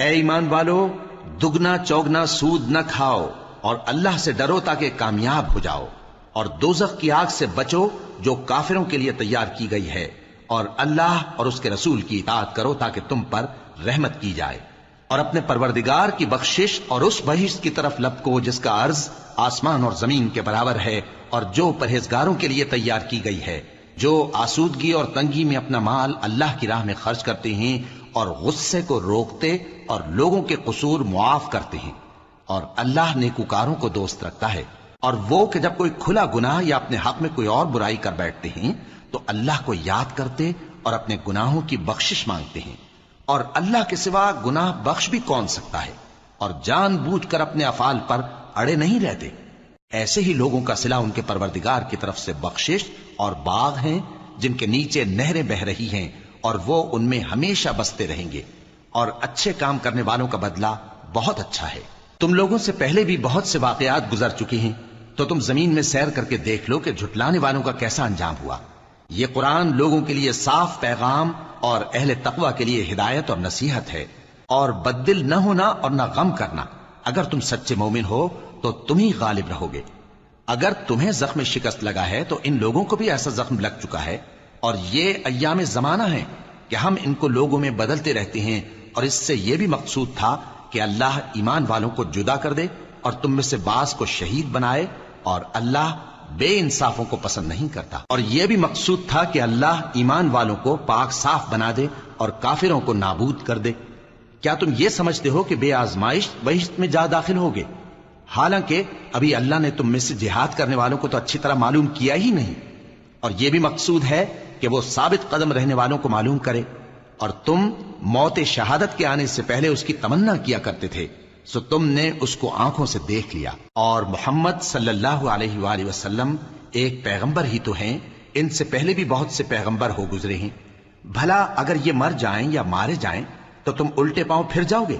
اے ایمان والو، دگنا چوگنا سود نہ کھاؤ اور اللہ سے ڈرو تاکہ کامیاب ہو جاؤ، اور دوزخ کی آگ سے بچو جو کافروں کے لیے تیار کی گئی ہے، اور اللہ اور اس کے رسول کی اطاعت کرو تاکہ تم پر رحمت کی جائے، اور اپنے پروردگار کی بخشش اور اس بہشت کی طرف لپکو جس کا عرض آسمان اور زمین کے برابر ہے، اور جو پرہیزگاروں کے لیے تیار کی گئی ہے، جو آسودگی اور تنگی میں اپنا مال اللہ کی راہ میں خرچ کرتے ہیں اور غصے کو روکتے اور لوگوں کے قصور معاف کرتے ہیں، اور اللہ نیکوکاروں کو دوست رکھتا ہے۔ اور وہ کہ جب کوئی کھلا گناہ یا اپنے حق میں کوئی اور برائی کر بیٹھتے ہیں تو اللہ کو یاد کرتے اور اپنے گناہوں کی بخشش مانگتے ہیں، اور اللہ کے سوا گناہ بخش بھی کون سکتا ہے، اور جان بوجھ کر اپنے افعال پر اڑے نہیں رہتے۔ ایسے ہی لوگوں کا صلہ ان کے پروردگار کی طرف سے بخشش اور باغ ہیں جن کے نیچے نہریں بہ رہی ہیں، اور وہ ان میں ہمیشہ بستے رہیں گے، اور اچھے کام کرنے والوں کا بدلہ بہت اچھا ہے۔ تم لوگوں سے پہلے بھی بہت سے واقعات گزر چکے ہیں، تو تم زمین میں سیر کر کے دیکھ لو کہ جھٹلانے والوں کا کیسا انجام ہوا۔ یہ قرآن لوگوں کے لیے صاف پیغام اور اہل تقوی کے لیے ہدایت اور نصیحت ہے، اور بددل نہ ہونا اور نہ غم کرنا۔ اگر تم سچے مومن ہو تو تم ہی غالب رہو گے۔ اگر تمہیں زخم شکست لگا ہے تو ان لوگوں کو بھی ایسا زخم لگ چکا ہے، اور یہ ایام زمانہ ہے کہ ہم ان کو لوگوں میں بدلتے رہتے ہیں، اور اس سے یہ بھی مقصود تھا کہ اللہ ایمان والوں کو جدا کر دے اور تم میں سے بعض کو شہید بنائے، اور اللہ بے انصافوں کو پسند نہیں کرتا۔ اور یہ بھی مقصود تھا کہ اللہ ایمان والوں کو پاک صاف بنا دے اور کافروں کو نابود کر دے۔ کیا تم یہ سمجھتے ہو کہ بے آزمائش بہشت میں جا داخل ہوگے؟ حالانکہ ابھی اللہ نے تم میں سے جہاد کرنے والوں کو تو اچھی طرح معلوم کیا ہی نہیں، اور یہ بھی مقصود ہے کہ وہ ثابت قدم رہنے والوں کو معلوم کرے، اور تم موت شہادت کے آنے سے پہلے اس کی تمنا کیا کرتے تھے، سو تم نے اس کو آنکھوں سے دیکھ لیا۔ اور محمد صلی اللہ علیہ وآلہ وسلم ایک پیغمبر ہی تو ہیں، ان سے پہلے بھی بہت سے پیغمبر ہو گزرے ہیں۔ بھلا اگر یہ مر جائیں یا مارے جائیں تو تم الٹے پاؤں پھر جاؤ گے؟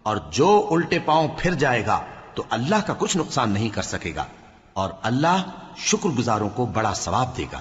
اور جو الٹے پاؤں پھر جائے گا تو اللہ کا کچھ نقصان نہیں کر سکے گا، اور اللہ شکر گزاروں کو بڑا ثواب دے گا۔